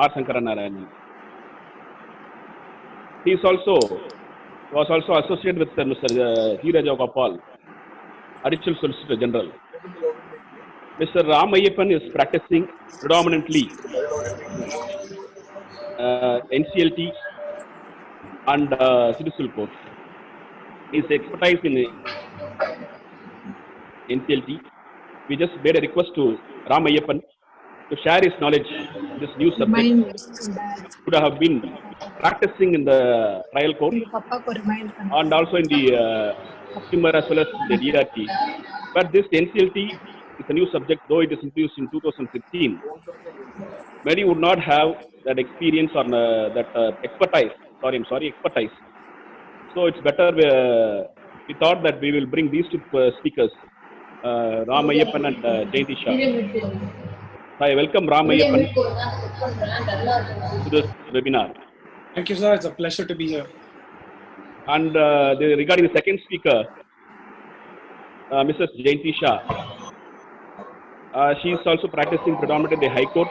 R. Sankaranarayanan. He was also associated with Mr. G. Rajagopal, Additional Solicitor General. Mr. Ram Meyyappan is practicing predominantly NCLT and Civil Court. His expertise in NCLT. We just made a request to Ram Meyyappan to share his knowledge in this new subject. Could have been practicing in the trial court and also in the consumer as well as the DRT. But this NCLT is a new subject, though it is introduced in 2016. Many would not have that experience or that expertise. Expertise. So it's better. We thought that we will bring these two speakers, Ram Meyyappan and Jayanthi Shah. I welcome Ram Meyyappan to this webinar. Thank you, sir. It's a pleasure to be here. And regarding the second speaker, Mrs. Jayanthi Shah. She is also practicing predominantly in the High Court,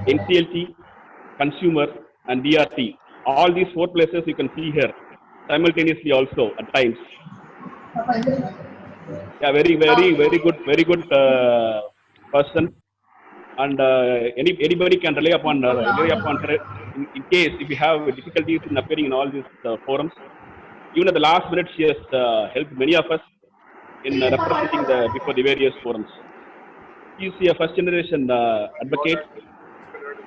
NCLT, Consumer, and DRT. All these 4 places you can see here simultaneously also at times. Yeah, very good person. And anybody can rely upon her in case if you have difficulties in appearing in all these forums. Even at the last minute, she has helped many of us in representing before the various forums. She is a first generation advocate,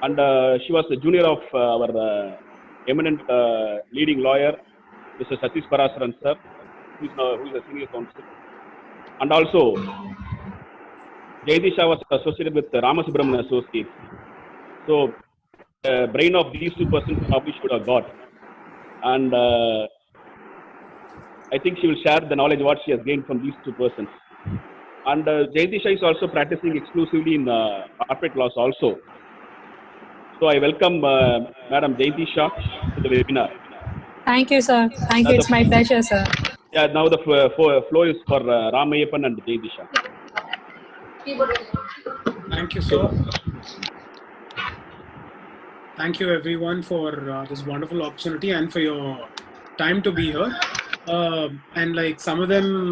and she was a junior of our eminent leading lawyer, Mr. Satish Parasaran sir, who is a senior counsel. And also, Jayanthi Shah was associated with Ramasubramanian Associates. So, the brain of these 2 persons probably should have got. And I think she will share the knowledge what she has gained from these 2 persons. And Jayanthi Shah is also practicing exclusively in corporate laws also. So I welcome Madam Jayanthi Shah to the webinar. Thank you, sir. Thank you. It's my pleasure, sir. Yeah, now the floor is for Ram Meyyappan and Jayanthi Shah. Thank you, sir. Thank you, everyone, for this wonderful opportunity and for your time to be here. And like some of them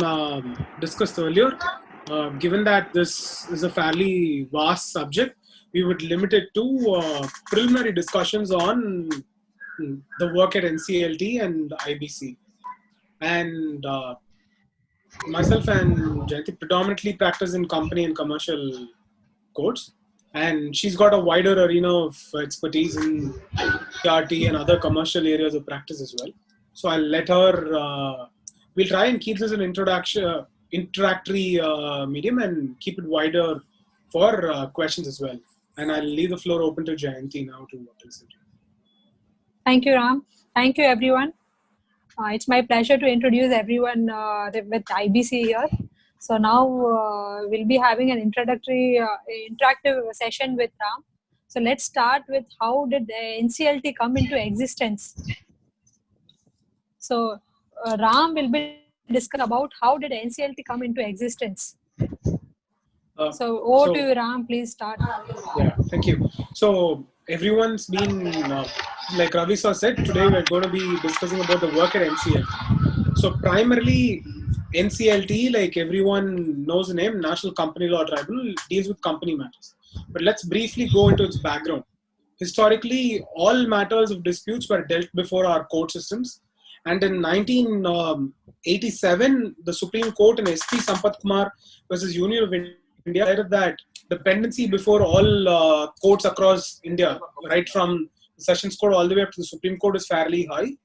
discussed earlier, given that this is a fairly vast subject, we would limit it to preliminary discussions on the work at NCLT and IBC. And myself and Jayanthi predominantly practice in company and commercial courts. And she's got a wider arena of expertise in DRT and other commercial areas of practice as well. So I'll let her, we'll try and keep this an introductory medium and keep it wider for questions as well. And I'll leave the floor open to Jayanthi now to listen to. Thank you, Ram. Thank you, everyone. It's my pleasure to introduce everyone with IBC here. So now we'll be having an introductory interactive session with Ram. So let's start with how did NCLT come into existence. So Ram will be discussing about how did NCLT come into existence. So over to you, Ram. Please start. Yeah, thank you. So everyone's been, like Ravi sir said, today we're going to be discussing about the work at NCLT. So primarily NCLT, like everyone knows the name, National Company Law Tribunal, deals with company matters. But let's briefly go into its background. Historically, all matters of disputes were dealt before our court systems. And in 1987, the Supreme Court in SP Sampath Kumar versus Union of India decided that dependency before all courts across India, right from the Sessions Court all the way up to the Supreme Court, is fairly high.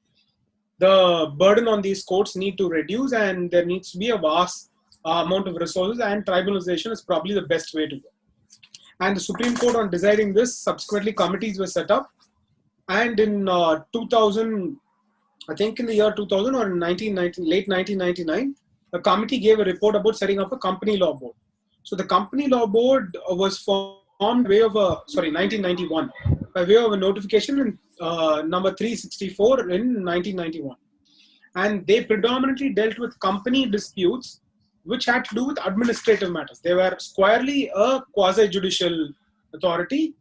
The burden on these courts need to reduce, and there needs to be a vast amount of resources, and tribunalization is probably the best way to go. And the Supreme Court, on deciding this, subsequently committees were set up. And in 2000, I think in the year 2000 or in late 1999, the committee gave a report about setting up a company law board. So the company law board was formed by way of 1991, by way of a notification in number 364 in 1991. And they predominantly dealt with company disputes which had to do with administrative matters. They were squarely a quasi-judicial authority,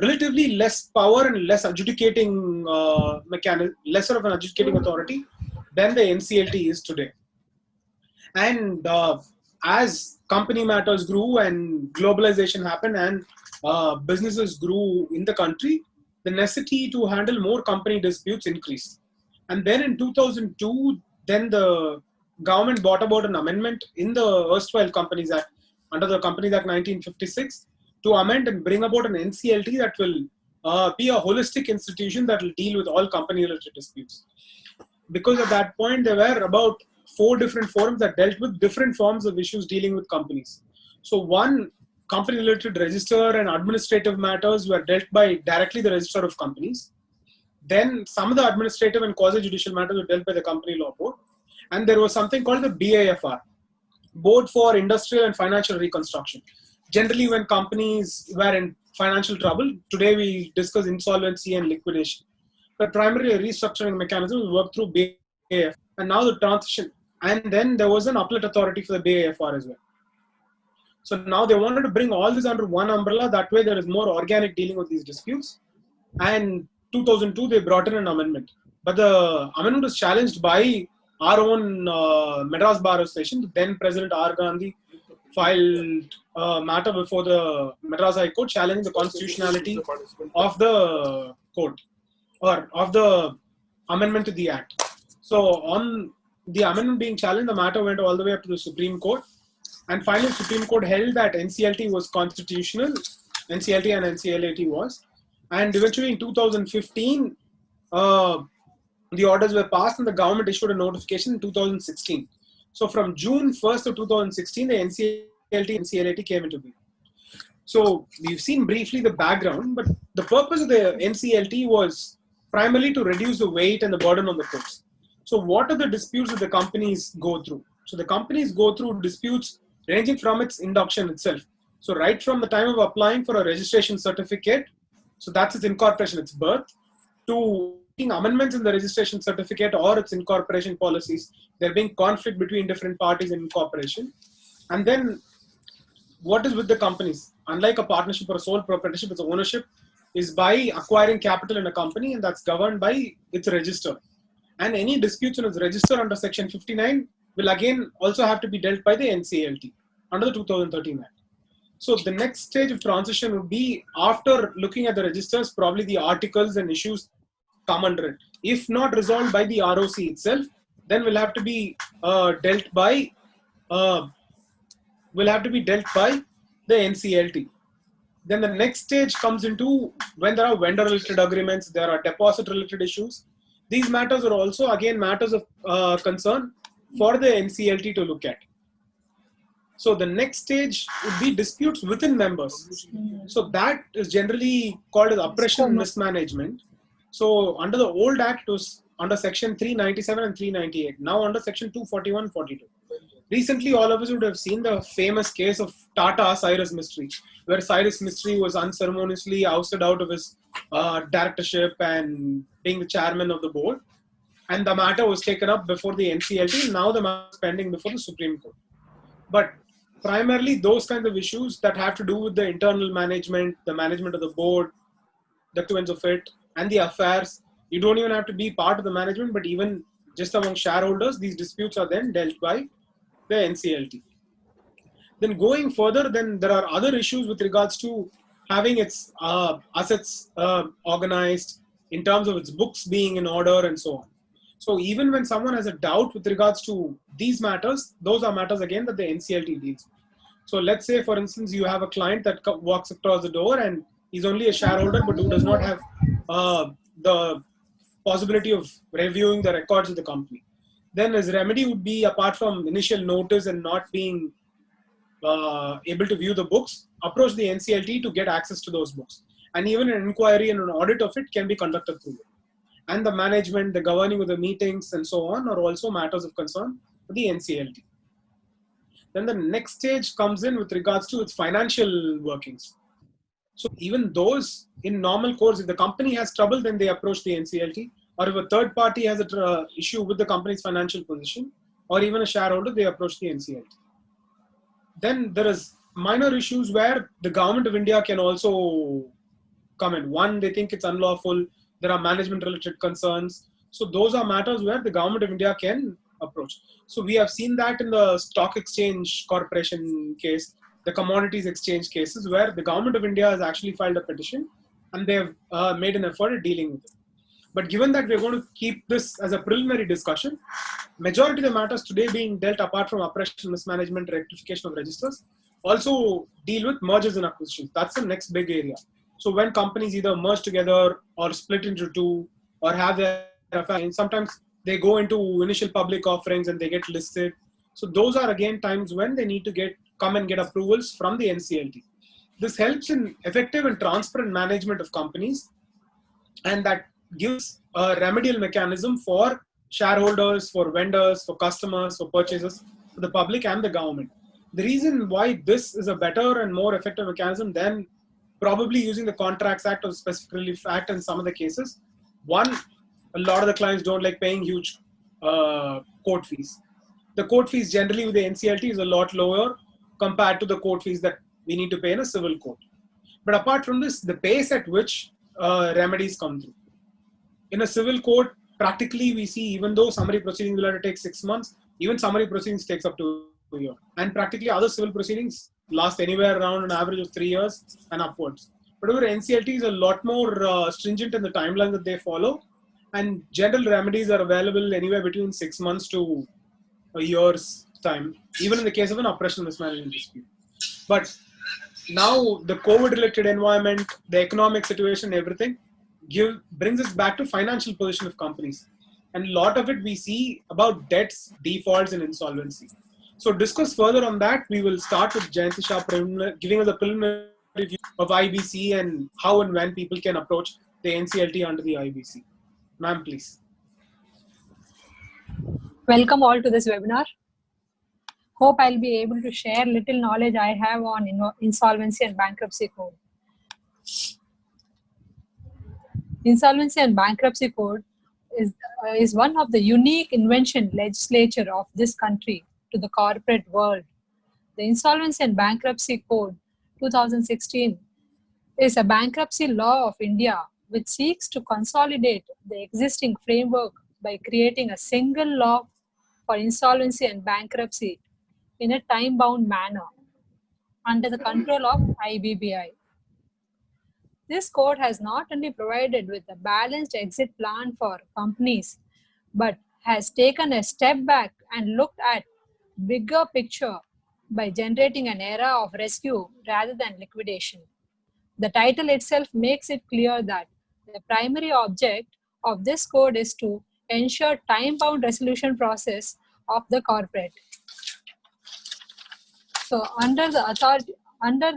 relatively less power and less adjudicating mechanism, lesser of an adjudicating authority than the NCLT is today. And as company matters grew and globalization happened and businesses grew in the country, the necessity to handle more company disputes increased. And then in 2002, then the government brought about an amendment in the erstwhile Companies Act, under the Companies Act 1956, to amend and bring about an NCLT that will be a holistic institution that will deal with all company-related disputes. Because at that point, there were about 4 different forums that dealt with different forms of issues dealing with companies. So one, company-related register and administrative matters were dealt by directly the Register of Companies. Then some of the administrative and quasi-judicial matters were dealt by the Company Law Board. And there was something called the BIFR, Board for Industrial and Financial Reconstruction. Generally, when companies were in financial trouble, today we discuss insolvency and liquidation. But primarily a restructuring mechanism will work through BIFR. And now the transition. And then there was an appellate authority for the BIFR as well. So now they wanted to bring all this under one umbrella. That way there is more organic dealing with these disputes. And 2002, they brought in an amendment. But the amendment was challenged by our own Madras Bar Association. The then President R. Gandhi filed a matter before the Madras High Court challenging the constitutionality of the court or of the amendment to the Act. So on the amendment being challenged, the matter went all the way up to the Supreme Court. And finally, the Supreme Court held that NCLT was constitutional. NCLT and NCLAT was. And eventually in 2015, the orders were passed and the government issued a notification in 2016. So from June 1st of 2016, the NCLT and NCLAT came into being. So we've seen briefly the background, but the purpose of the NCLT was primarily to reduce the weight and the burden on the courts. So what are the disputes that the companies go through? So the companies go through disputes ranging from its induction itself. So right from the time of applying for a registration certificate, so that's its incorporation, its birth, to amendments in the registration certificate or its incorporation policies. There being conflict between different parties in incorporation. And then what is with the companies? Unlike a partnership or a sole proprietorship, its ownership is by acquiring capital in a company, and that's governed by its register. And any disputes in its register under Section 59 will again also have to be dealt by the NCLT under the 2013 Act. So the next stage of transition would be, after looking at the registers, probably the articles and issues come under it. If not resolved by the ROC itself, then will have to be dealt by the NCLT. Then the next stage comes into when there are vendor-related agreements, there are deposit-related issues. These matters are also again matters of concern for the NCLT to look at. So the next stage would be disputes within members. So that is generally called as oppression and mismanagement. So under the old Act, it was under Section 397 and 398. Now under Section 241, 42. Recently, all of us would have seen the famous case of Tata Cyrus Mistry, where Cyrus Mistry was unceremoniously ousted out of his directorship and being the chairman of the board. And the matter was taken up before the NCLT. Now the matter is pending before the Supreme Court. But primarily those kinds of issues that have to do with the internal management, the management of the board, the constituents of it, and the affairs. You don't even have to be part of the management, but even just among shareholders, these disputes are then dealt by the NCLT. Then going further, then there are other issues with regards to having its assets organized in terms of its books being in order and so on. So even when someone has a doubt with regards to these matters, those are matters again that the NCLT deals with. So let's say, for instance, you have a client that walks across the door and he's only a shareholder, but who does not have the possibility of reviewing the records of the company. Then his remedy would be, apart from initial notice and not being able to view the books, approach the NCLT to get access to those books. And even an inquiry and an audit of it can be conducted through it. And the management, the governing of the meetings and so on are also matters of concern for the NCLT. Then the next stage comes in with regards to its financial workings. So even those in normal course, if the company has trouble, then they approach the NCLT. Or if a third party has an issue with the company's financial position, or even a shareholder, they approach the NCLT. Then there is minor issues where the government of India can also come in. One, they think it's unlawful. There are management-related concerns. So those are matters where the government of India can approach. So we have seen that in the stock exchange corporation case, the commodities exchange cases, where the government of India has actually filed a petition and they've made an effort at dealing with it. But given that we're going to keep this as a preliminary discussion, majority of the matters today being dealt, apart from operational mismanagement, rectification of registers, also deal with mergers and acquisitions. That's the next big area. So when companies either merge together or split into two or have their affairs, sometimes they go into initial public offerings and they get listed. So those are again times when they need to come and get approvals from the NCLT. This helps in effective and transparent management of companies, and that gives a remedial mechanism for shareholders, for vendors, for customers, for purchasers, for the public and the government. The reason why this is a better and more effective mechanism than probably using the Contracts Act or Specific Relief Act in some of the cases, one, a lot of the clients don't like paying huge court fees. The court fees generally with the NCLT is a lot lower compared to the court fees that we need to pay in a civil court. But apart from this, the pace at which remedies come through. In a civil court, practically we see, even though summary proceedings will have to take 6 months, even summary proceedings takes up to a year. And practically other civil proceedings last anywhere around an average of 3 years and upwards. But over NCLT is a lot more stringent in the timeline that they follow, and general remedies are available anywhere between 6 months to a year's time, even in the case of an operational mismanagement dispute. But now the COVID-related environment, the economic situation, everything brings us back to financial position of companies. And a lot of it we see about debts, defaults, and insolvency. So discuss further on that, we will start with Jayanthi Shah giving us a preliminary view of IBC and how and when people can approach the NCLT under the IBC. Ma'am, please. Welcome all to this webinar. Hope I'll be able to share little knowledge I have on Insolvency and Bankruptcy Code. Insolvency and Bankruptcy Code is one of the unique invention legislature of this country to the corporate world. The Insolvency and Bankruptcy Code 2016 is a bankruptcy law of India which seeks to consolidate the existing framework by creating a single law for insolvency and bankruptcy in a time-bound manner under the control of IBBI. This code has not only provided with a balanced exit plan for companies, but has taken a step back and looked at bigger picture by generating an era of rescue rather than liquidation. The title itself makes it clear that the primary object of this code is to ensure time-bound resolution process of the corporate. So under the authority, under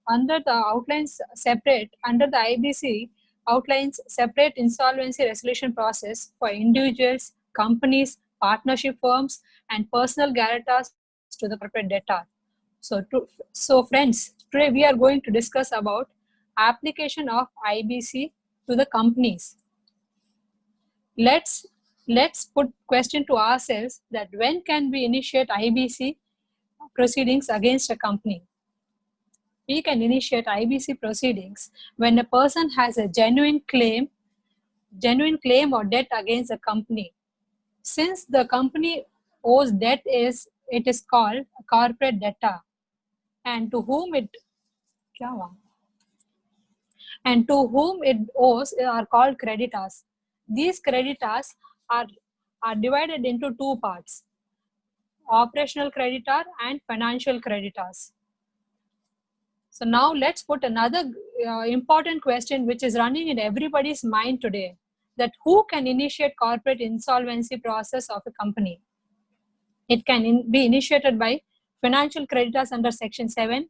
the outlines separate, under the IBC outlines separate insolvency resolution process for individuals, companies, partnership firms, and personal guarantors to the corporate debtor. So friends, today we are going to discuss about application of IBC to the companies. Let's put question to ourselves that when can we initiate IBC proceedings against a company? We can initiate IBC proceedings when a person has a genuine claim or debt against the company. Since the company owes debt, it is called a corporate debtor, and to whom it owes are called creditors. These creditors are divided into two parts: operational creditor and financial creditors. So now let's put another important question which is running in everybody's mind today, that who can initiate corporate insolvency process of a company? It can be initiated by financial creditors under Section 7,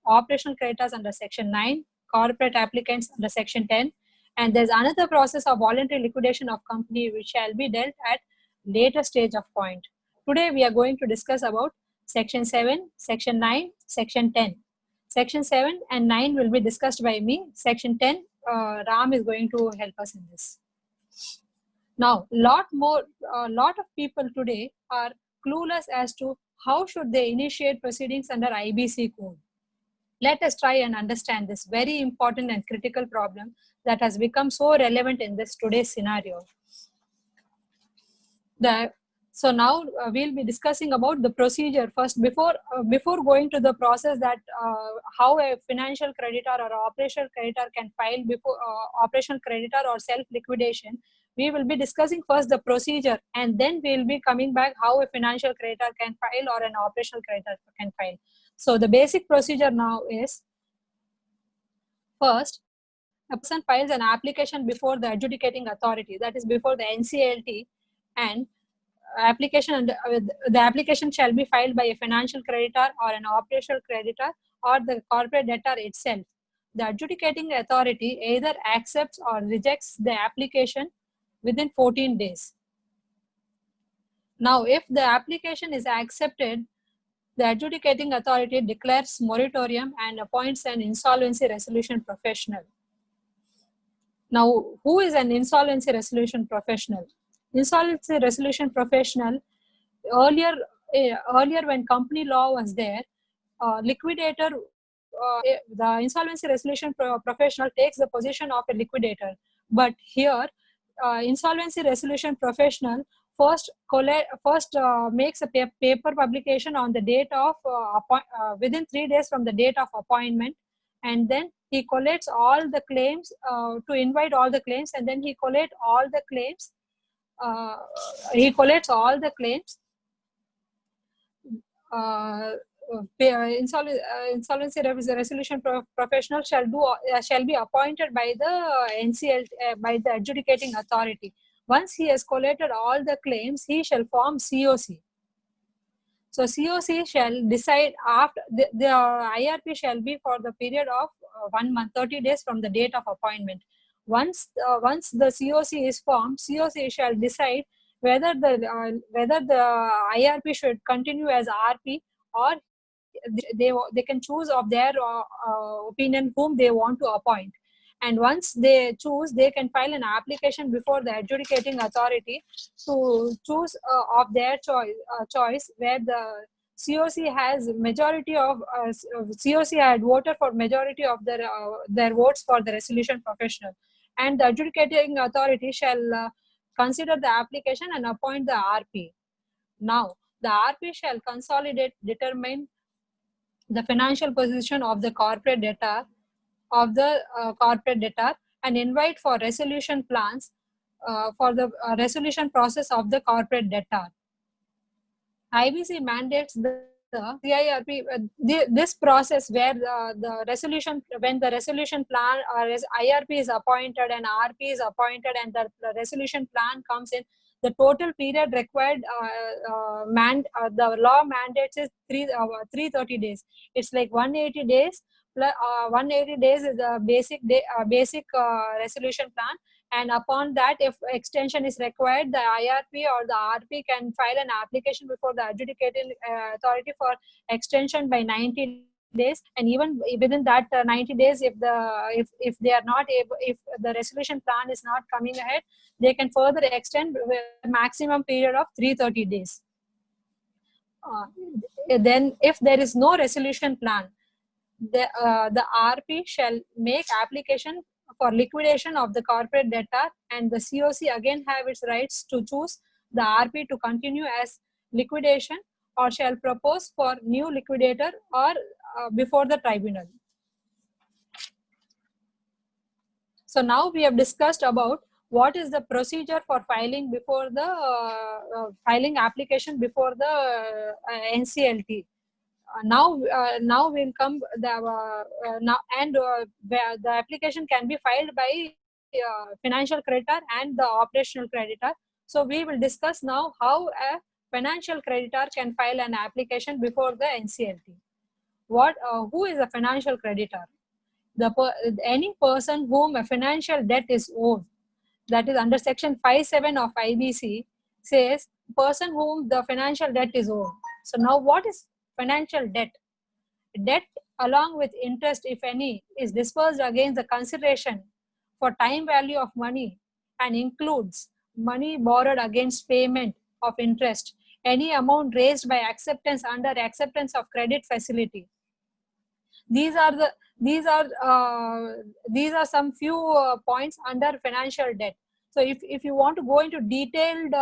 operational creditors under Section 9, corporate applicants under Section 10, and there's another process of voluntary liquidation of company which shall be dealt at later stage of point. Today we are going to discuss about Section 7, Section 9, Section 10. Section 7 and 9 will be discussed by me. Section 10, Ram is going to help us in this. Now, lot of people today are clueless as to how should they initiate proceedings under IBC code. Let us try and understand this very important and critical problem that has become so relevant in this today's scenario. So now we'll be discussing about the procedure first. Before going to the process that how a financial creditor or operational creditor can file before operational creditor or self-liquidation, we will be discussing first the procedure, and then we'll be coming back how a financial creditor can file or an operational creditor can file. So the basic procedure now is, first, a person files an application before the adjudicating authority, that is before the NCLT, and the application shall be filed by a financial creditor or an operational creditor or the corporate debtor itself. The adjudicating authority either accepts or rejects the application within 14 days. Now, if the application is accepted, the adjudicating authority declares moratorium and appoints an insolvency resolution professional. Now, who is an insolvency resolution professional? Insolvency resolution professional, earlier when company law was there, liquidator, the insolvency resolution professional takes the position of a liquidator. But here, insolvency resolution professional first makes a paper publication on the date of within 3 days from the date of appointment, and then he collates all the claims to invite all the claims, and then he collates all the claims. Insolvency resolution professional shall be appointed by the NCLT, by the adjudicating authority. Once he has collated all the claims, he shall form COC. So COC shall decide after the IRP shall be for the period of 1 month, 30 days from the date of appointment. Once the COC is formed, COC shall decide whether the IRP should continue as RP, or they can choose of their opinion whom they want to appoint. And once they choose, they can file an application before the adjudicating authority to choose of their choice, where the COC has majority of COC had voted for majority of their votes for the resolution professional, and the adjudicating authority shall consider the application and appoint the RP. Now, the RP shall consolidate, determine the financial position of the corporate debtor and invite for resolution plans for the resolution process of the corporate debtor. IBC mandates the CIRP, this process where the resolution, when the resolution plan or IRP is appointed and RP is appointed and the resolution plan comes in, the total period required, the law mandates is 330 days. It's like 180 days. 180 days is the basic resolution plan, and upon that, if extension is required, the IRP or the RP can file an application before the adjudicating authority for extension by 90 days, and even within that 90 days, if they are not able, if the resolution plan is not coming ahead, they can further extend with a maximum period of 330 days. Then if there is no resolution plan, the RP shall make application for liquidation of the corporate debtor, and the COC again have its rights to choose the RP to continue as liquidation, or shall propose for new liquidator or before the tribunal. So now we have discussed about what is the procedure for filing before the filing application before the NCLT. Now will come the the application can be filed by financial creditor and the operational creditor. So we will discuss now how a financial creditor can file an application before the NCLT. Who is a financial creditor? Any person whom a financial debt is owed, that is under section 5(7) of IBC, says person whom the financial debt is owed. So now what is financial debt? Debt, along with interest, if any, is disbursed against the consideration for time value of money and includes money borrowed against payment of interest, any amount raised by acceptance under acceptance of credit facility, These are some few points under financial debt. So if you want to go into detailed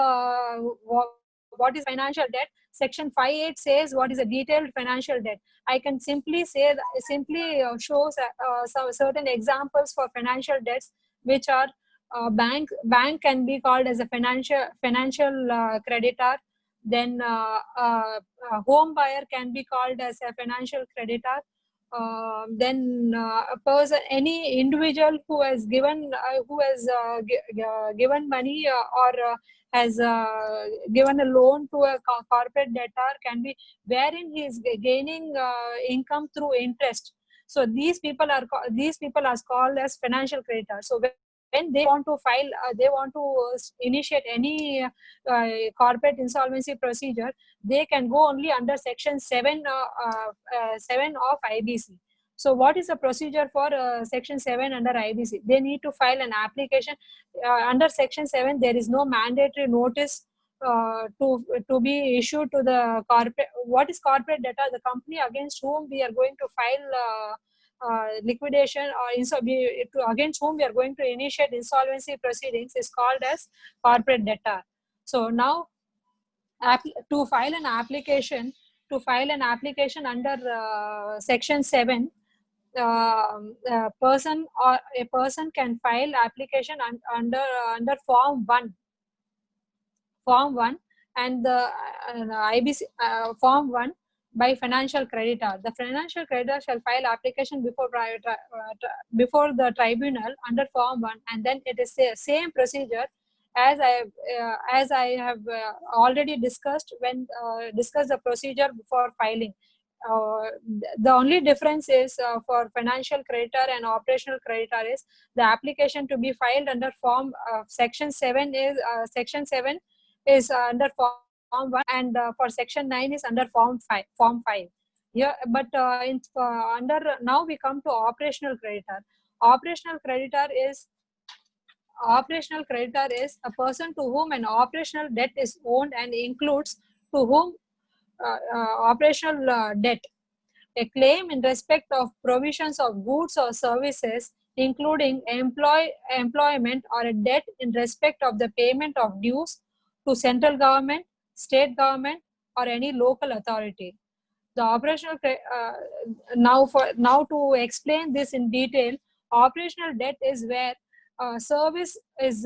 what is financial debt, section 5.8 says what is a detailed financial debt. I can simply say that, shows some certain examples for financial debts, which are bank can be called as a financial creditor. Then home buyer can be called as a financial creditor. Then a person, any individual who has given given money or has given a loan to a corporate debtor, can be wherein he is gaining income through interest. So these people are called as financial creditors. So when they want to file, they want to initiate any corporate insolvency procedure, they can go only under section 7 of IBC. So what is the procedure for section 7 under IBC? They need to file an application. Under section 7, there is no mandatory notice to be issued to the corporate. What is corporate debtor? The company against whom we are going to file liquidation or against whom we are going to initiate insolvency proceedings is called as corporate debtor. So now to file an application under section 7, a person can file application under form 1 and the IBC form 1 by financial creditor. The financial creditor shall file application before the tribunal under form 1, and then it is the same procedure as I have already discussed when discussed the procedure before filing. The only difference is for financial creditor and operational creditor is the application to be filed under form section 7 is under form 1, and for section 9 is under form 5. Yeah, but under now we come to operational creditor. Operational creditor is a person to whom an operational debt is owed and includes to whom operational debt. A claim in respect of provisions of goods or services, including employment, or a debt in respect of the payment of dues to central government, state government, or any local authority. The operational now to explain this in detail, operational debt is where service is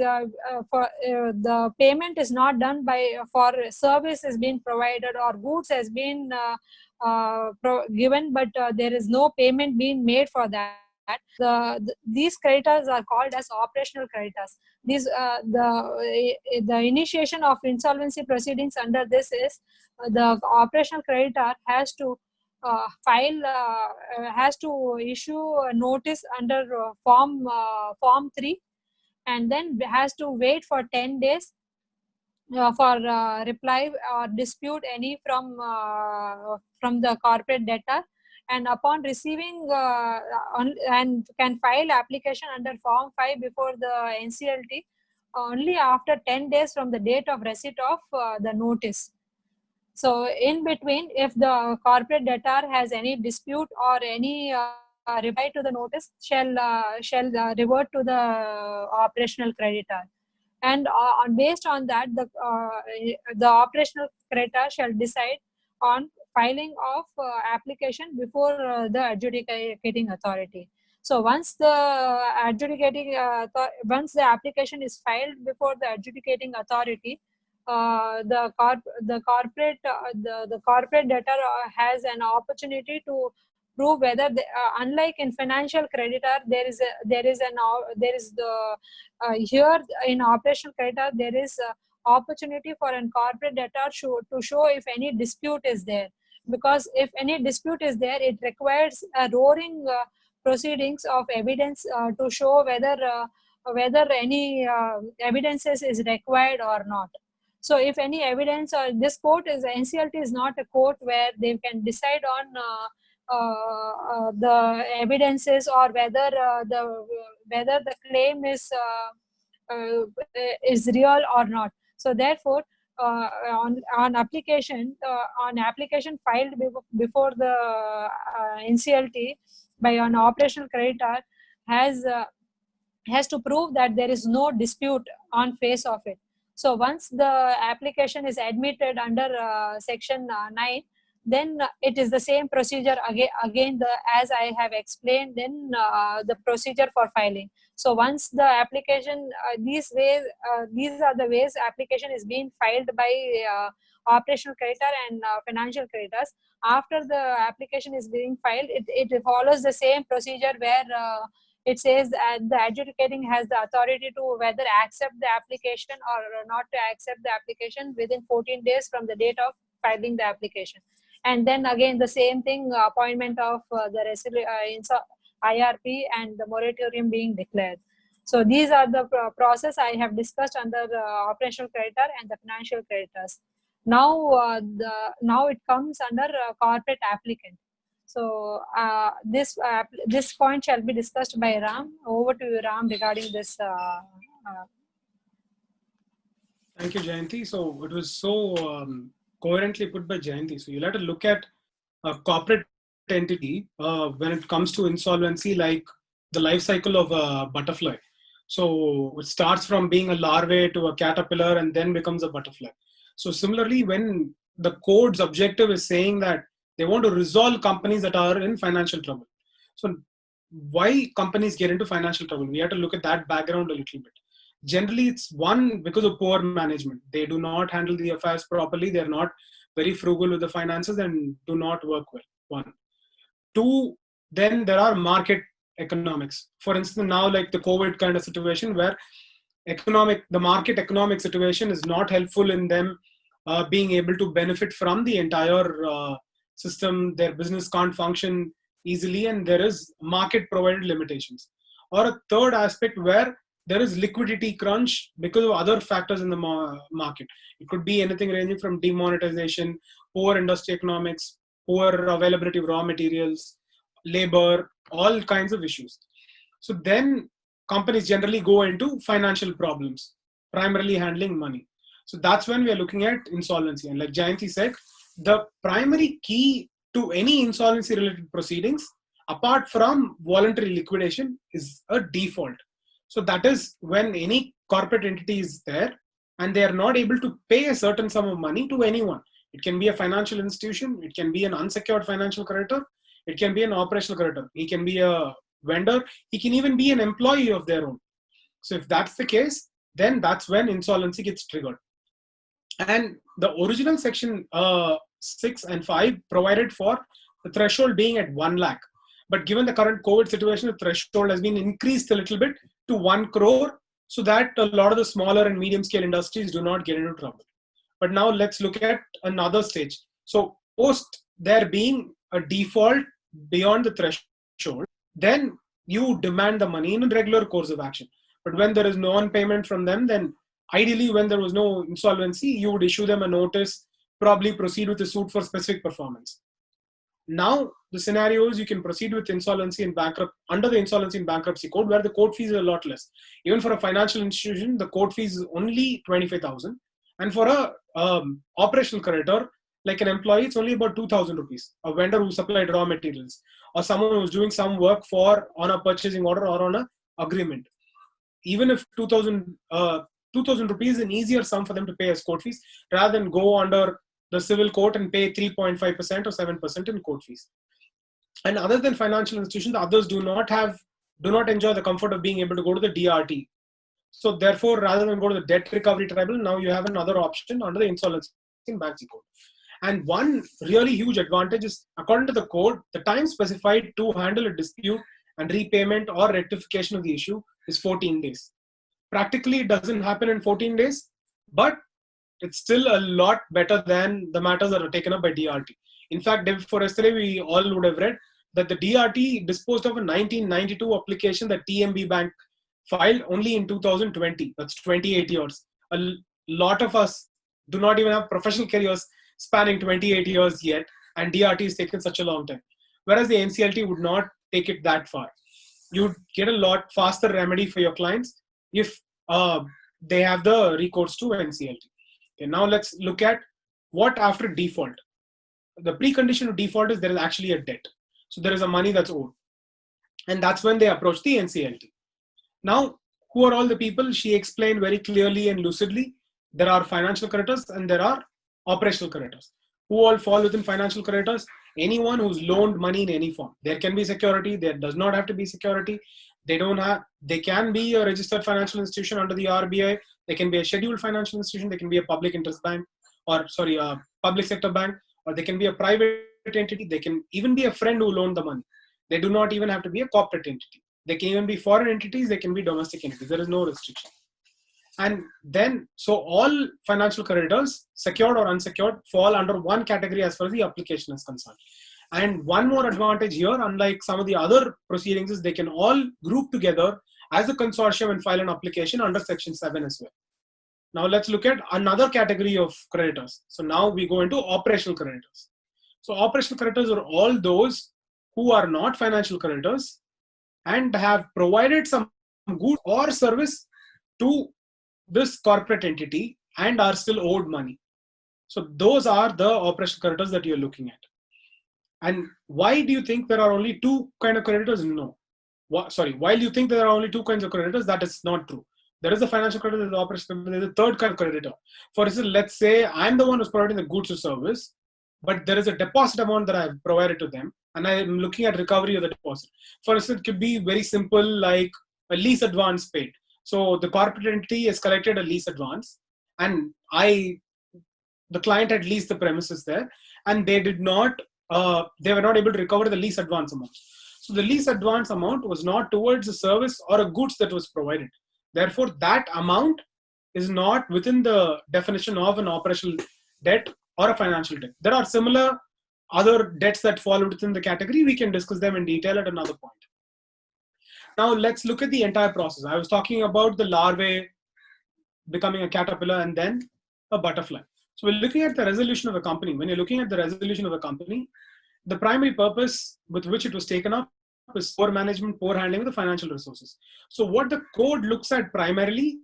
for the payment is not done by for service is being provided or goods has been given, but there is no payment being made for that. These creditors are called as operational creditors. These the initiation of insolvency proceedings under this is the operational creditor has to has to issue a notice under form 3, and then has to wait for 10 days for reply or dispute any from the corporate debtor, and upon receiving and can file application under form 5 before the NCLT only after 10 days from the date of receipt of the notice. So in between, if the corporate debtor has any dispute or any reply to the notice, shall revert to the operational creditor, and based on that, the operational creditor shall decide on filing of application before the adjudicating authority. So once the application is filed before the adjudicating authority, the corporate debtor has an opportunity to prove whether unlike in financial creditor, there is the here in operational creditor there is opportunity for a corporate debtor to show if any dispute is there, because if any dispute is there, it requires a roaring proceedings of evidence to show whether any evidences is required or not. So if any evidence, or this court is NCLT is not a court where they can decide on the evidences or whether the claim is real or not. So therefore, on application filed before the NCLT by an operational creditor has to prove that there is no dispute on face of it. So once the application is admitted under section 9, then it is the same procedure again as I have explained, then the procedure for filing. So once the application, these are the ways application is being filed by operational creditor and financial creditors. After the application is being filed, it follows the same procedure where it says that the adjudicating has the authority to whether accept the application or not to accept the application within 14 days from the date of filing the application. And then again the same thing, appointment of the IRP and the moratorium being declared. So these are the process I have discussed under the operational creditor and the financial creditors. Now now it comes under corporate applicant. So this point shall be discussed by Ram. Over to you, Ram, regarding this. Thank you, Jayanthi. So it was so coherently put by Jayanthi. So you'll have to look at a corporate entity when it comes to insolvency, like the life cycle of a butterfly. So it starts from being a larvae to a caterpillar and then becomes a butterfly. So similarly, when the code's objective is saying that they want to resolve companies that are in financial trouble. So why companies get into financial trouble? We have to look at that background a little bit. Generally, it's one, because of poor management. They do not handle the affairs properly. They're not very frugal with the finances and do not work well. One. Two, then there are market economics. For instance, now like the COVID kind of situation where the market economic situation is not helpful in them being able to benefit from the entire system. Their business can't function easily and there is market provided limitations. Or a third aspect where there is liquidity crunch because of other factors in the market. It could be anything ranging from demonetization, poor industry economics, poor availability of raw materials, labor, all kinds of issues. So then companies generally go into financial problems, primarily handling money. So that's when we are looking at insolvency. And like Jayanthi said, the primary key to any insolvency related proceedings, apart from voluntary liquidation, is a default. So that is when any corporate entity is there and they are not able to pay a certain sum of money to anyone. It can be a financial institution, it can be an unsecured financial creditor, it can be an operational creditor, he can be a vendor, he can even be an employee of their own. So if that's the case, then that's when insolvency gets triggered. And the original section 6 and 5 provided for the threshold being at 1 lakh. But given the current COVID situation, the threshold has been increased a little bit to 1 crore so that a lot of the smaller and medium scale industries do not get into trouble. But now let's look at another stage. So post there being a default beyond the threshold, then you demand the money in a regular course of action. But when there is non-payment from them, then ideally when there was no insolvency, you would issue them a notice, probably proceed with a suit for specific performance. Now the scenario is you can proceed with insolvency and under the Insolvency and Bankruptcy Code, where the court fees are a lot less. Even for a financial institution, the court fees is only 25,000, and for a operational creditor like an employee, it's only about 2,000 rupees. A vendor who supplied raw materials, or someone who's doing some work on a purchasing order or on a agreement. Even if 2,000 rupees is an easier sum for them to pay as court fees, rather than go under the civil court and pay 3.5% or 7% in court fees. And other than financial institutions, the others do not enjoy the comfort of being able to go to the DRT. So therefore, rather than go to the debt recovery tribunal, now you have another option under the Insolvency and Bankruptcy Code. And one really huge advantage is, according to the code, the time specified to handle a dispute and repayment or rectification of the issue is 14 days. Practically, it doesn't happen in 14 days, but it's still a lot better than the matters that are taken up by DRT. In fact, day before yesterday, we all would have read that the DRT disposed of a 1992 application that TMB Bank filed only in 2020. That's 28 years. A lot of us do not even have professional careers spanning 28 years yet, and DRT has taken such a long time. Whereas the NCLT would not take it that far. You'd get a lot faster remedy for your clients if they have the recourse to NCLT. Okay, now let's look at what after default. The precondition of default is there is actually a debt. So there is a money that's owed. And that's when they approach the NCLT. Now, who are all the people? She explained very clearly and lucidly. There are financial creditors and there are operational creditors. Who all fall within financial creditors? Anyone who's loaned money in any form. There can be security. There does not have to be security. They can be a registered financial institution under the RBI. They can be a scheduled financial institution. They can be a public interest bank, or sorry, a public sector bank, or they can be a private entity. They can even be a friend who loaned the money. They do not even have to be a corporate entity. They can even be foreign entities. They can be domestic entities. There is no restriction. And then, so all financial creditors, secured or unsecured, fall under one category as far as the application is concerned. And one more advantage here, unlike some of the other proceedings, is they can all group together as a consortium and file an application under Section 7 as well. Now let's look at another category of creditors. So now we go into operational creditors. So operational creditors are all those who are not financial creditors and have provided some goods or service to this corporate entity and are still owed money. So those are the operational creditors that you're looking at. And why do you think there are only two kinds of creditors? No. Why do you think there are only two kinds of creditors? That is not true. There is a financial creditor, there is an operational creditor, there is a third kind of creditor. For instance, let's say I'm the one who's providing the goods or service, but there is a deposit amount that I've provided to them, and I'm looking at recovery of the deposit. For instance, it could be very simple, like a lease advance paid. So the corporate entity has collected a lease advance, and the client had leased the premises there, and they were not able to recover the lease advance amount. So the lease advance amount was not towards the service or a goods that was provided. Therefore, that amount is not within the definition of an operational debt or a financial debt. There are similar other debts that fall within the category. We can discuss them in detail at another point. Now let's look at the entire process. I was talking about the larvae becoming a caterpillar and then a butterfly. So we're looking at the resolution of a company. When you're looking at the resolution of a company, the primary purpose with which it was taken up is poor management, poor handling of the financial resources. So what the code looks at primarily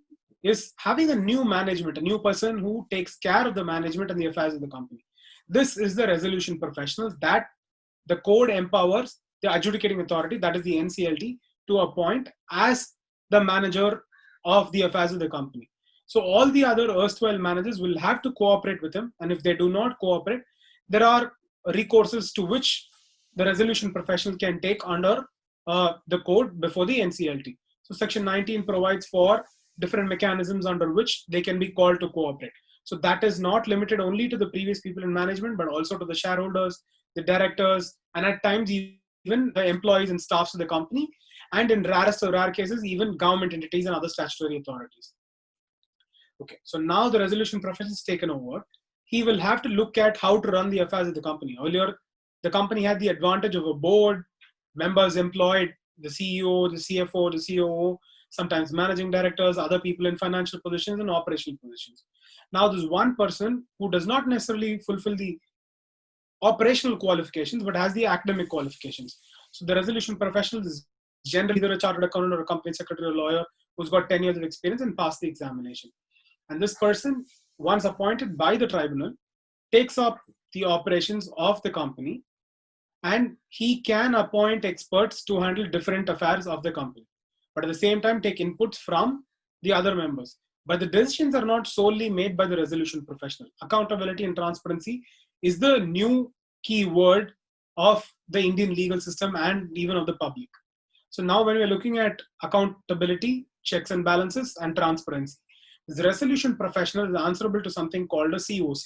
is having a new management, a new person who takes care of the management and the affairs of the company. This is the resolution professionals that the code empowers the adjudicating authority, that is the NCLT, to appoint as the manager of the affairs of the company. So all the other erstwhile managers will have to cooperate with him, and if they do not cooperate, there are recourses to which the resolution professional can take under the code before the NCLT. So section 19 provides for different mechanisms under which they can be called to cooperate. So that is not limited only to the previous people in management, but also to the shareholders, the directors, and at times even the employees and staffs of the company, and in rarest of rare cases, even government entities and other statutory authorities. Okay, so now the resolution professional is taken over. He will have to look at how to run the affairs of the company. Earlier, the company had the advantage of a board, members employed, the CEO, the CFO, the COO, sometimes managing directors, other people in financial positions and operational positions. Now there's one person who does not necessarily fulfill the operational qualifications, but has the academic qualifications. So the resolution professional is generally either a chartered accountant or a company secretary or lawyer who's got 10 years of experience and passed the examination. And this person, once appointed by the tribunal, takes up the operations of the company, and he can appoint experts to handle different affairs of the company, but at the same time take inputs from the other members. But the decisions are not solely made by the resolution professional. Accountability and transparency is the new key word of the Indian legal system and even of the public. So now when we're looking at accountability, checks and balances, and transparency, the resolution professional is answerable to something called a COC.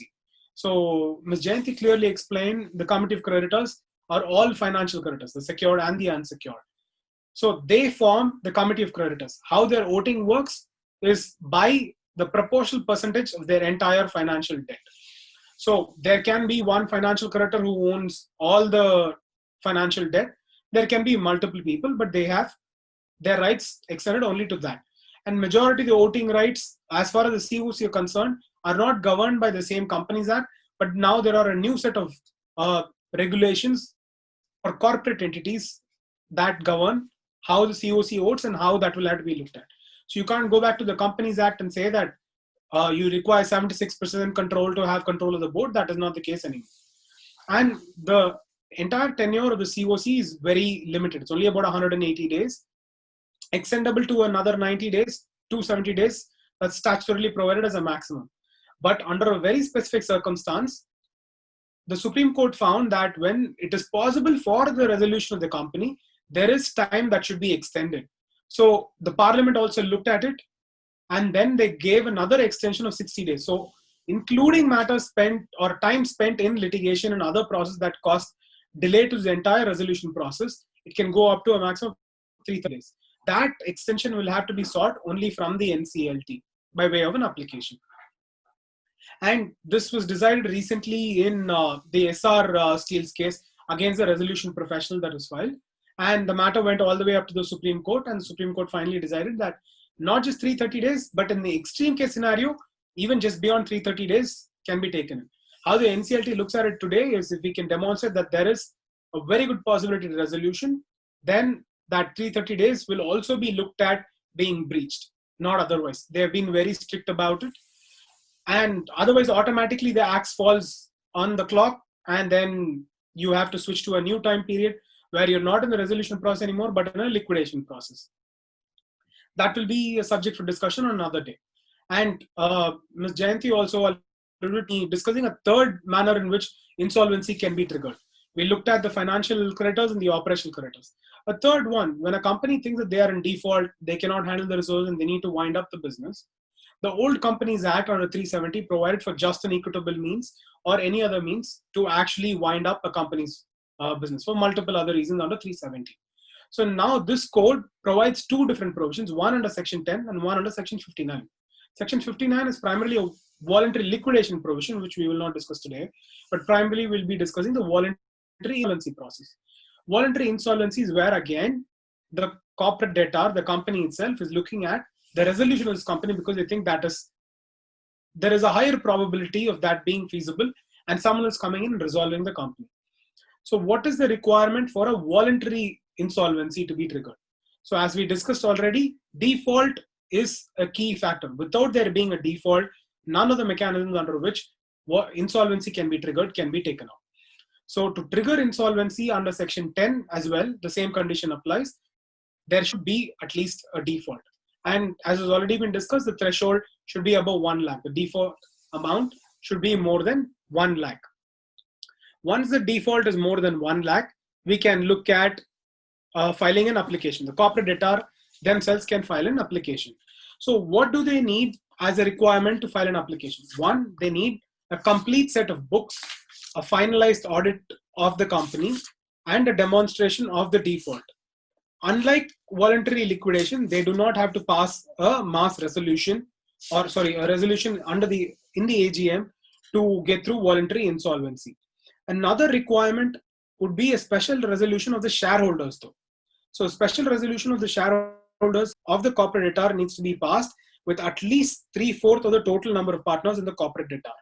So Ms. Jayanthi clearly explained the committee of creditors are all financial creditors, the secured and the unsecured. So they form the committee of creditors. How their voting works is by the proportional percentage of their entire financial debt. So there can be one financial creditor who owns all the financial debt. There can be multiple people, but they have their rights extended only to that. And majority of the voting rights, as far as the COC are concerned, are not governed by the same Companies Act, but now there are a new set of regulations for corporate entities that govern how the COC votes and how that will have to be looked at. So you can't go back to the Companies Act and say that you require 76% control to have control of the board. That is not the case anymore. And the entire tenure of the COC is very limited. It's only about 180 days, extendable to another 90 days, 270 days. That's statutorily provided as a maximum. But under a very specific circumstance, the Supreme Court found that when it is possible for the resolution of the company, there is time that should be extended. So the Parliament also looked at it, and then they gave another extension of 60 days. So including matters spent or time spent in litigation and other processes that cost delay to the entire resolution process, it can go up to a maximum of 330 days. That extension will have to be sought only from the NCLT by way of an application. And this was decided recently in the SR Steel's case against the resolution professional that was filed. And the matter went all the way up to the Supreme Court, and the Supreme Court finally decided that not just 330 days, but in the extreme case scenario, even just beyond 330 days can be taken. How the NCLT looks at it today is if we can demonstrate that there is a very good possibility of resolution, then that 330 days will also be looked at being breached, not otherwise. They have been very strict about it. And otherwise, automatically the axe falls on the clock, and then you have to switch to a new time period where you're not in the resolution process anymore, but in a liquidation process. That will be a subject for discussion on another day. And Ms. Jayanthi also alluded to discussing a third manner in which insolvency can be triggered. We looked at the financial creditors and the operational creditors. A third one, when a company thinks that they are in default, they cannot handle the resources and they need to wind up the business. The old Companies Act under 370 provided for just and equitable means or any other means to actually wind up a company's business for multiple other reasons under 370. So now this code provides two different provisions, one under Section 10 and one under Section 59. Section 59 is primarily a voluntary liquidation provision, which we will not discuss today, but primarily we'll be discussing the voluntary insolvency process. Voluntary insolvency is where, again, the corporate debtor, the company itself, is looking at the resolution of this company because they think that there is a higher probability of that being feasible, and someone is coming in and resolving the company. So what is the requirement for a voluntary insolvency to be triggered? So as we discussed already, default is a key factor. Without there being a default, none of the mechanisms under which insolvency can be triggered can be taken out. So to trigger insolvency under Section 10 as well, the same condition applies. There should be at least a default. And as has already been discussed, the threshold should be above 1 lakh. The default amount should be more than 1 lakh. Once the default is more than 1 lakh, we can look at filing an application. The corporate debtor themselves can file an application. So what do they need as a requirement to file an application? One, they need a complete set of books, a finalized audit of the company, and a demonstration of the default. Unlike voluntary liquidation, they do not have to pass a mass resolution, or a resolution in the AGM to get through voluntary insolvency. Another requirement would be a special resolution of the shareholders though. So a special resolution of the shareholders of the corporate debtor needs to be passed with at least 3/4 of the total number of partners in the corporate debtor.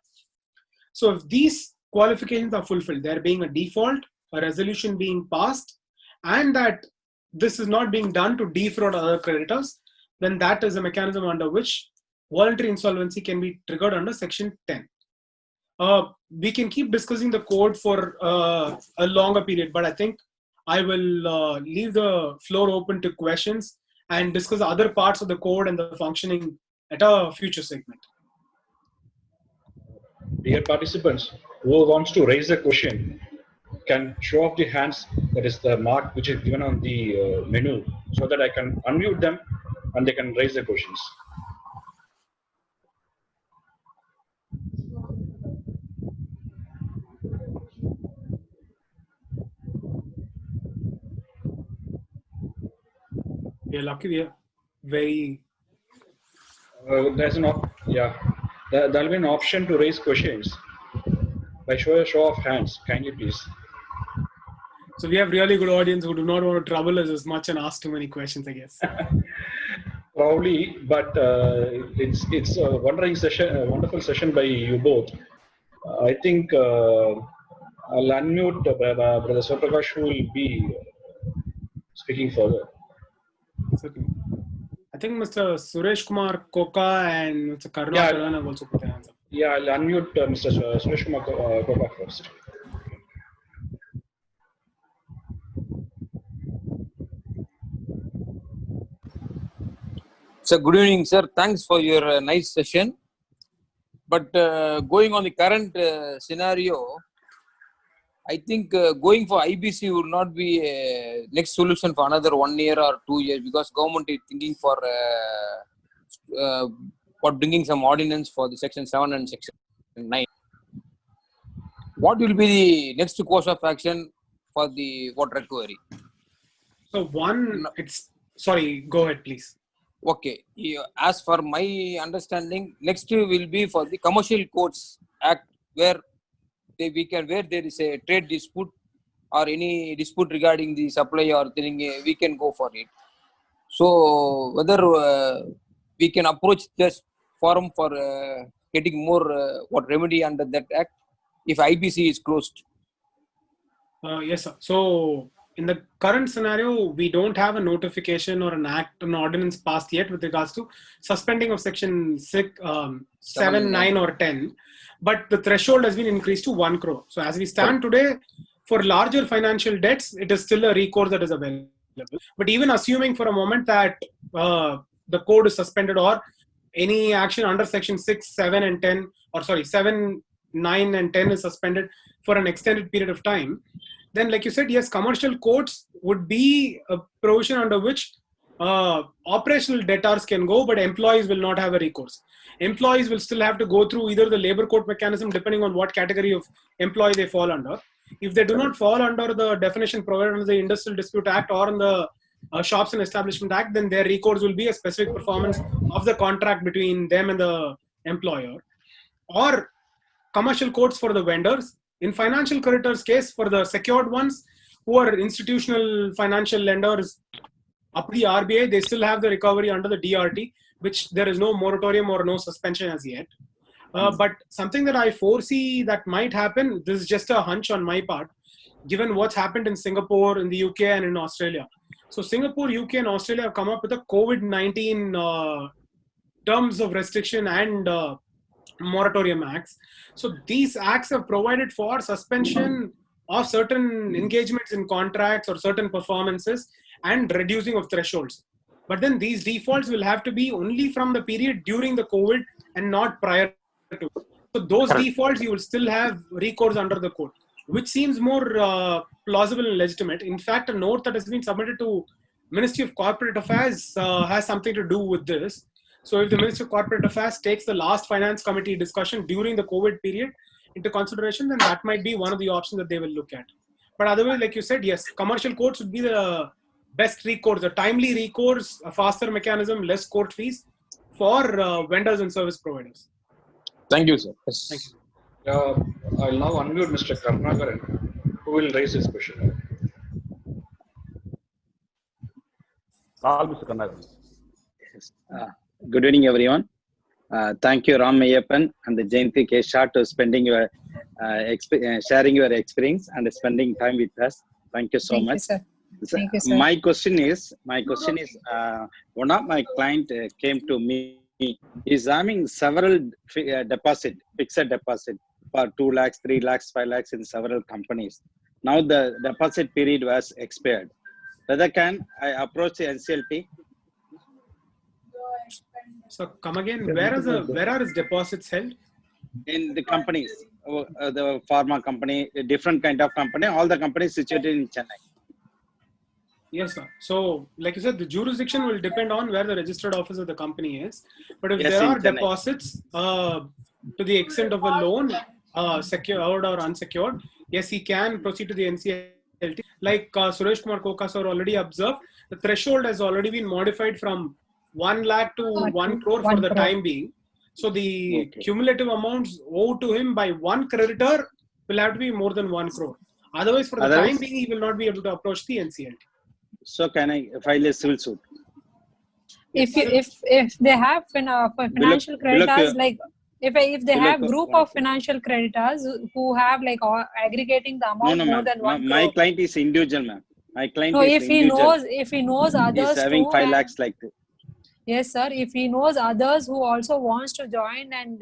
So if these qualifications are fulfilled, there being a default, a resolution being passed, and that this is not being done to defraud other creditors, then that is a mechanism under which voluntary insolvency can be triggered under Section 10. We can keep discussing the code for a longer period, but I think I will leave the floor open to questions and discuss other parts of the code and the functioning at a future segment. Dear participants, who wants to raise a question can show up the hands, that is the mark which is given on the menu, so that I can unmute them and they can raise the questions. We are lucky we are very... There's an there'll be an option to raise questions by show of hands. Kindly please. So we have really good audience who do not want to trouble us as much and ask too many questions, I guess. Probably, but it's a wonderful session by you both. I think I'll unmute Brother Soprakash, who will be speaking further. Certainly. I think Mr. Suresh Kumar Koka and Mr. Karuna Yeah. Karan have also put their hands up. Yeah, I'll unmute Mr. Suresh Kumar Koka first. So good evening, sir. Thanks for your nice session. But going on the current scenario, I think going for IBC would not be a next solution for another 1 year or 2 years, because government is thinking for bringing some ordinance for the Section 7 and Section 9. What will be the next course of action for the water recovery? So sorry, go ahead, please. Okay. As for my understanding, next will be for the Commercial Courts Act, where there is a trade dispute or any dispute regarding the supply or thing, we can go for it. So whether we can approach this forum for getting more what remedy under that act if IBC is closed? Yes, sir. So in the current scenario, we don't have a notification or an ordinance passed yet with regards to suspending of Section 7, 9 or 10. But the threshold has been increased to 1 crore. So as we stand today, for larger financial debts, it is still a recourse that is available. But even assuming for a moment that the code is suspended or any action under Section 6, 7 and 10, 7, 9 and 10 is suspended for an extended period of time, then like you said, yes, commercial courts would be a provision under which operational debtors can go, but employees will not have a recourse. Employees will still have to go through either the labor court mechanism, depending on what category of employee they fall under. If they do not fall under the definition provided under the Industrial Dispute Act or in the Shops and Establishment Act, then their recourse will be a specific performance of the contract between them and the employer. Or commercial courts for the vendors. In financial creditors case, for the secured ones who are institutional financial lenders up the RBI, they still have the recovery under the DRT, which there is no moratorium or no suspension as yet. But something that I foresee that might happen, this is just a hunch on my part, given what's happened in Singapore, in the UK and in Australia. So Singapore, UK and Australia have come up with a COVID-19 terms of restriction and moratorium acts. So these acts have provided for suspension of certain engagements in contracts or certain performances and reducing of thresholds. But then these defaults will have to be only from the period during the COVID and not prior to. So those defaults, you will still have recourse under the code, which seems more plausible and legitimate. In fact, a note that has been submitted to Ministry of Corporate Affairs has something to do with this. So if the Ministry of Corporate Affairs takes the last finance committee discussion during the COVID period into consideration, then that might be one of the options that they will look at. But otherwise, like you said, yes, commercial courts would be the best recourse, a timely recourse, a faster mechanism, less court fees for vendors and service providers. Thank you, sir. Yes. Thank you. I'll now unmute Mr. Karunakaran, who will raise his question. Mr. Karunakaran. Yes. Good evening, everyone. Thank you, Ram Meyyappan and the Jayanthi K. Shah to spending your sharing your experience and spending time with us. Thank you so much. Thank you, sir. My question is, one of my client came to me. Is having several fixed deposit for 2 lakhs, 3 lakhs, 5 lakhs in several companies. Now the deposit period was expired. Whether can I approach the NCLT? So come again, where are his deposits held? In the companies, the pharma company, a different kind of company, all the companies situated in Chennai. Yes, sir. So, like you said, the jurisdiction will depend on where the registered office of the company is. But if there are deposits to the extent of a loan, secured or unsecured, yes, he can proceed to the NCLT. Like Suresh Kumar Koka sir already observed, the threshold has already been modified from 1 lakh to 1 crore for the time being. So the cumulative amounts owed to him by one creditor will have to be more than 1 crore. Otherwise, for the time being, he will not be able to approach the NCLT. So can I file a civil suit? If they have financial creditors, like if they have group of financial creditors who have like aggregating the amount more than 1 crore. My client is individual, ma'am. My client no, is if he knows others he's having too, 5 lakhs like that. Yes, sir. If he knows others who also wants to join and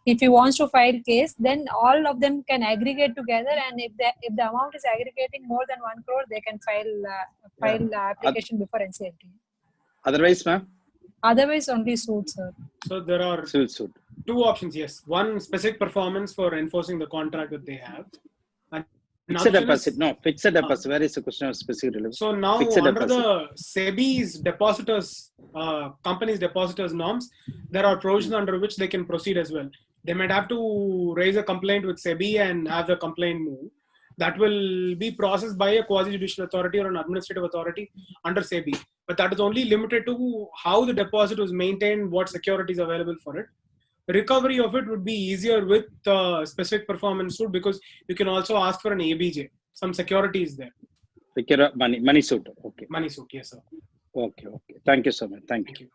if he wants to file case, then all of them can aggregate together, and if the amount is aggregating more than 1 crore, they can file application before NCLT. Otherwise, ma'am? Otherwise, only suit, sir. So there are Suit. two options. Yes, one, specific performance for enforcing the contract that they have. And Fixed deposit. No, fixed deposit. Where is the question of specific relevance? So now Fixed under deposit. the SEBI's depositors, companies depositors norms, there are provisions under which they can proceed as well. They might have to raise a complaint with SEBI and have the complaint moved. That will be processed by a quasi-judicial authority or an administrative authority under SEBI. But that is only limited to how the deposit was maintained, what securities are available for it. Recovery of it would be easier with specific performance suit, because you can also ask for an ABJ. Some security is there. Money suit. Okay. Money suit, yes, sir. Okay. Thank you so much. Thank you.